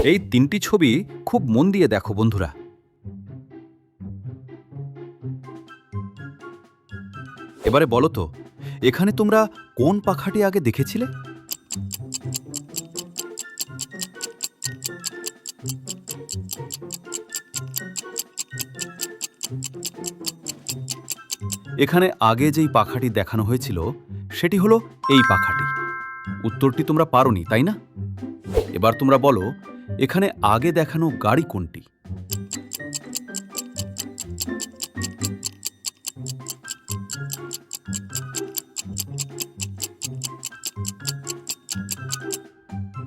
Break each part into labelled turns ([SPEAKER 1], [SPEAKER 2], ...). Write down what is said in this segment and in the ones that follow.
[SPEAKER 1] এই তিনটি ছবি খুব মন দিয়ে দেখো বন্ধুরা। এবারে বলো তো, এখানে তোমরা কোন পাখাটি আগে দেখেছিলে? এখানে আগে যেই পাখাটি দেখানো হয়েছিল সেটি হলো এই পাখাটি। উত্তরটি তোমরা পারোনি, তাই না? এবার তোমরা বলো, এখানে আগে দেখানো গাড়ি কোনটি?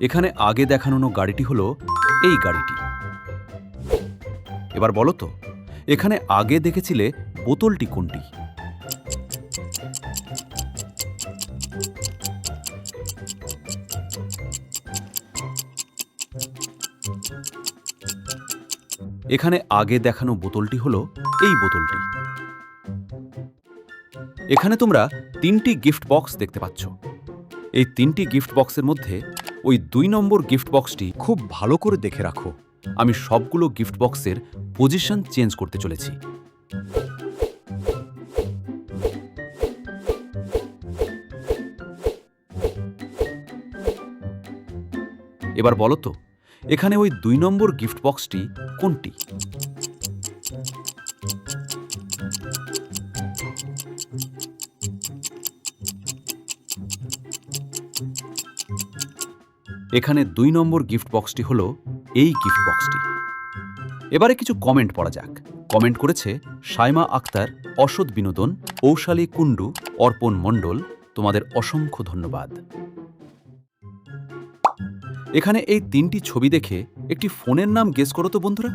[SPEAKER 1] এখানে আগে দেখানো গাড়িটি হলো এই গাড়িটি। এবার বলো তো, এখানে আগে দেখেছিলে বোতলটি কোনটি? এখানে আগে দেখানো বোতলটি হলো এই বোতলটি। এখানে তোমরা তিনটি গিফট বক্স দেখতে পাচ্ছ। এই তিনটি গিফট বক্সের মধ্যে ওই 2 নম্বর গিফট বক্সটি খুব ভালো করে দেখে রাখো। আমি সবগুলো গিফট বক্সের পজিশন চেঞ্জ করতে চলেছি। এবার বলো তো, এখানে ওই 2 নম্বর গিফট বক্সটি কোনটি? এখানে 2 নম্বর গিফট বক্সটি হলো এই গিফট বক্সটি। এবারে কিছু কমেন্ট পড়া যাক। কমেন্ট করেছে সাইমা আক্তার, অসৎ বিনোদন, ঔশালী কুণ্ডু, অর্পণ মণ্ডল। তোমাদের অসংখ্য ধন্যবাদ। এখানে এই তিনটি ছবি দেখে একটি ফোনের নাম গেস করো তো বন্ধুরা।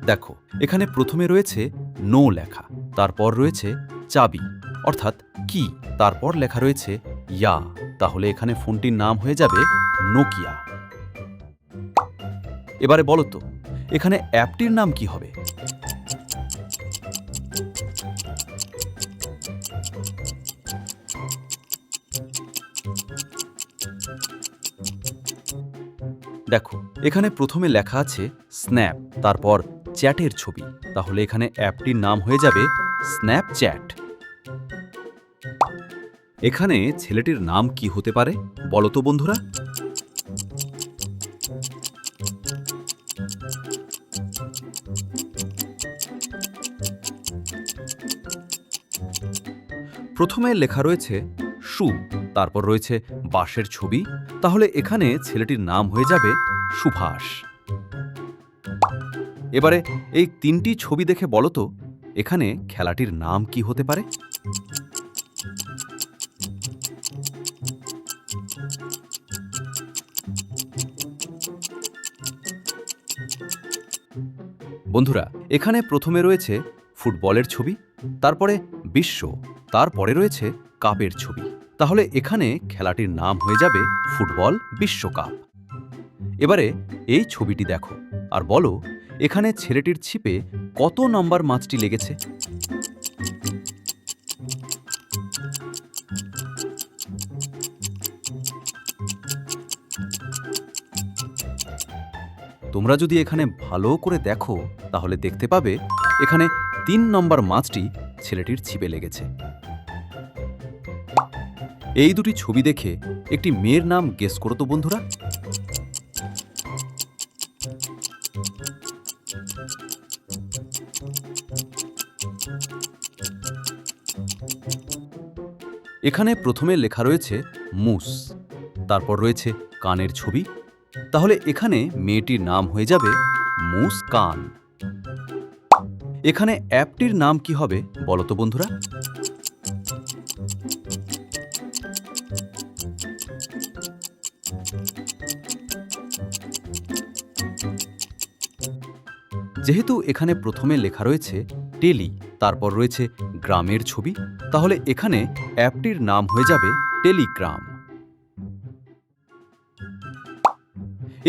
[SPEAKER 1] দেখো, এখানে প্রথমে রয়েছে নো লেখা, তারপর রয়েছে চাবি অর্থাৎ কি, তারপর লেখা রয়েছে ইয়া। তাহলে এখানে ফোনটির নাম হয়ে যাবে নোকিয়া। এবারে বলো তো, এখানে অ্যাপটির নাম কি হবে? দেখো, এখানে প্রথমে লেখা আছে স্ন্যাপ, তারপর চ্যাটের ছবি। তাহলে এখানে অ্যাপটির নাম হয়ে যাবে স্ন্যাপচ্যাট। এখানে ছেলেটির নাম কি হতে পারে বলো তো বন্ধুরা। প্রথমে লেখা রয়েছে সু, তারপর রয়েছে বাঁশের ছবি। তাহলে এখানে ছেলেটির নাম হয়ে যাবে সুভাষ। এবারে এই তিনটি ছবি দেখে বলো তো, এখানে খেলাটির নাম কি হতে পারে? বন্ধুরা, এখানে প্রথমে রয়েছে ফুটবলের ছবি, তারপরে বিশ্ব, তারপরে রয়েছে কাপের ছবি। তাহলে এখানে খেলাটির নাম হয়ে যাবে ফুটবল বিশ্বকাপ। এবারে এই ছবিটি দেখো আর বলো, এখানে ছেলেটির ছিপে কত নম্বর মাছটি লেগেছে? তোমরা যদি এখানে ভালো করে দেখো তাহলে দেখতে পাবে এখানে 3 নম্বর মাছটি ছেলেটির ছিপে লেগেছে। এই দুটি ছবি দেখে একটি মেয়ের নাম গেস করো তো বন্ধুরা। এখানে প্রথমে লেখা রয়েছে মুস, তারপর রয়েছে কানের ছবি। তাহলে এখানে মেয়েটির নাম হয়ে যাবে মুসকান। এখানে অ্যাপটির নাম কি হবে বলো তো বন্ধুরা। যেহেতু এখানে প্রথমে লেখা রয়েছে টেলি, তারপর রয়েছে গ্রামের ছবি, তাহলে এখানে অ্যাপটির নাম হয়ে যাবে টেলিগ্রাম।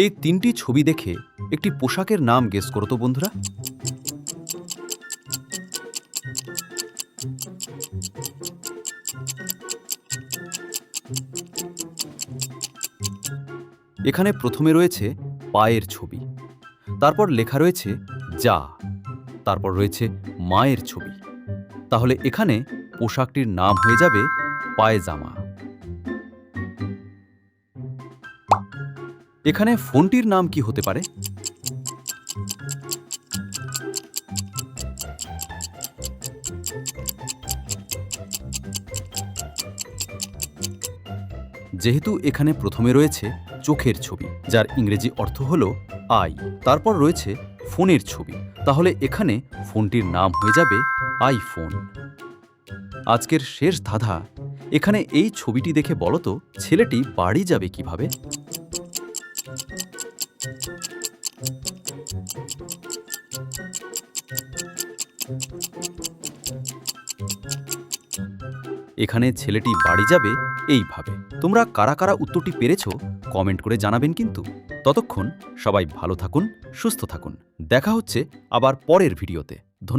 [SPEAKER 1] এই তিনটি ছবি দেখে একটি পোশাকের নাম গেস করো তো বন্ধুরা। এখানে প্রথমে রয়েছে পায়ের ছবি, তারপর লেখা রয়েছে যা, তারপর রয়েছে মায়ের ছবি। তাহলে এখানে পোশাকটির নাম হয়ে যাবে পায়জামা। এখানে ফোনটির নাম কি হতে পারে? যেহেতু এখানে প্রথমে রয়েছে চোখের ছবি, যার ইংরেজি অর্থ হল আই, তারপর রয়েছে ফোনের ছবি, তাহলে এখানে ফোনটির নাম হয়ে যাবে আইফোন। আজকের শেষ ধাঁধা, এখানে এই ছবিটি দেখে বলো তো ছেলেটি বাড়ি যাবে কিভাবে? এখানে ছেলেটি বাড়ি যাবে এইভাবে। তোমরা কারা কারা উত্তরটি পেরেছো কমেন্ট করে জানাবেন কিন্তু। ততক্ষণ সবাই ভালো থাকুন, সুস্থ থাকুন। দেখা হচ্ছে আবার পরের ভিডিওতে। ধন্যবাদ।